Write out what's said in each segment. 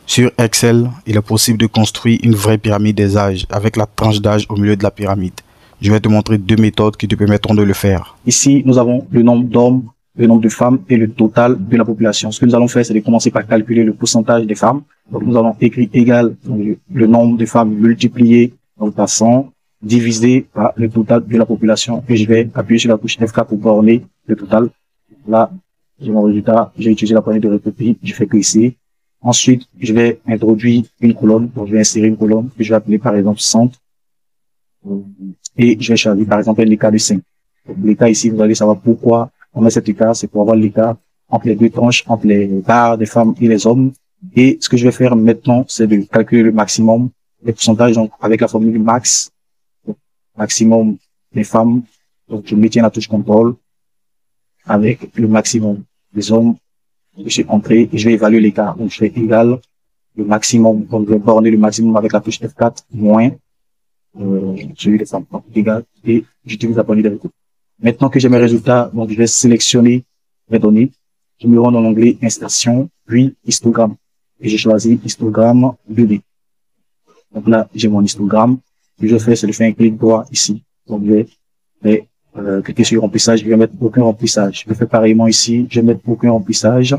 Sur Excel, il est possible de construire une vraie pyramide des âges avec la tranche d'âge au milieu de la pyramide. Je vais te montrer deux méthodes qui te permettront de le faire. Ici, nous avons le nombre d'hommes, le nombre de femmes et le total de la population. Ce que nous allons faire, c'est de commencer par calculer le pourcentage des femmes. Donc, nous allons écrire égal le nombre de femmes multiplié par 100 divisé par le total de la population. Et je vais appuyer sur la touche F4 pour borner le total. Là, j'ai mon résultat. J'ai utilisé la poignée de recopier. Je fais que ici. Ensuite, je vais introduire une colonne. Donc, je vais insérer une colonne que je vais appeler par exemple centre. Et je vais choisir par exemple l'écart de 5. L'écart ici, vous allez savoir pourquoi on met cet écart. C'est pour avoir l'écart entre les deux tranches, entre les barres des femmes et les hommes. Et ce que je vais faire maintenant, c'est de calculer le maximum des pourcentages, donc avec la formule max, maximum des femmes. Donc je maintiens la touche contrôle avec le maximum des hommes. Je suis entré et je vais évaluer l'écart. Donc je fais égal le maximum, donc je vais borner le maximum avec la touche F4 moins celui des femmes. Donc égal, et j'utilise la poignée de recours. Maintenant que j'ai mes résultats, donc je vais sélectionner mes données. Je me rends dans l'onglet insertion, puis histogramme. Et j'ai choisi histogramme 2D. Donc là, j'ai mon histogramme. Ce que je fais, c'est de faire un clic droit ici. Donc je vais cliquer sur remplissage. Je vais mettre aucun remplissage. Je vais faire pareillement ici. Je vais mettre aucun remplissage.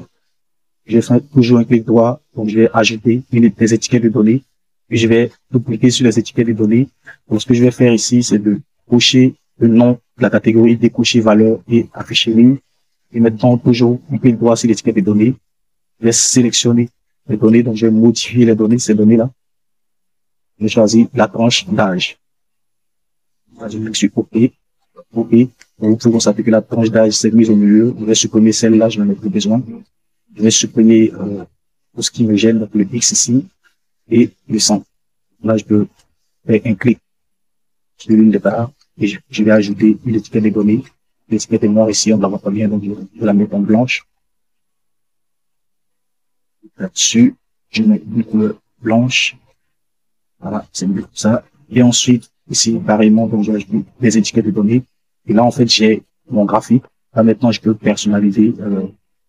Je vais faire toujours un clic droit. Donc je vais ajouter des étiquettes de données. Puis je vais cliquer sur les étiquettes de données. Donc ce que je vais faire ici, c'est de cocher le nom de la catégorie, décocher valeur et afficher ligne. Et maintenant, toujours un clic droit sur l'étiquette des données. Je vais sélectionner les données, donc je vais modifier les données, ces données-là. Je vais choisir la tranche d'âge. Je clique sur OK. OK. Donc, vous pouvez constater que la tranche d'âge s'est mise au milieu. Je vais supprimer celle-là, je n'en ai plus besoin. Je vais supprimer tout ce qui me gêne, donc le X ici, et le 100. Là, je peux faire un clic sur l'une des barres et je vais ajouter une étiquette des données. L'étiquette est noire ici, on ne la voit pas bien, donc je vais la mettre en blanche. Là-dessus, je mets une couleur blanche. Voilà, c'est mieux comme ça. Et ensuite, ici, pareillement, donc je rajoute des étiquettes de données. Et là, en fait, j'ai mon graphique. Là, maintenant, je peux personnaliser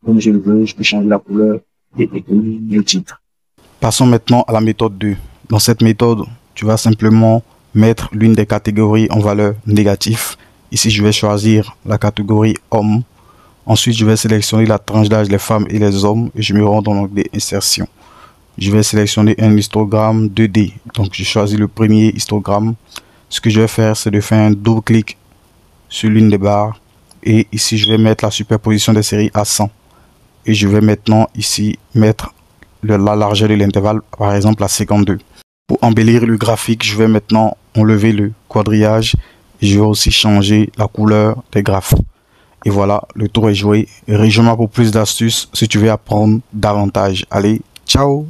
comme je le veux. Je peux changer la couleur et écrire le titre. Passons maintenant à la méthode 2. Dans cette méthode, tu vas simplement mettre l'une des catégories en valeur négative. Ici, je vais choisir la catégorie homme. Ensuite, je vais sélectionner la tranche d'âge des femmes et les hommes et je me rends dans l'onglet insertion. Je vais sélectionner un histogramme 2D. Donc, je choisis le premier histogramme. Ce que je vais faire, c'est de faire un double clic sur l'une des barres. Et ici, je vais mettre la superposition des séries à 100. Et je vais maintenant ici mettre la largeur de l'intervalle, par exemple à 52. Pour embellir le graphique, je vais maintenant enlever le quadrillage. Et je vais aussi changer la couleur des graphes. Et voilà, le tour est joué. Rejoins-moi pour plus d'astuces si tu veux apprendre davantage. Allez, ciao!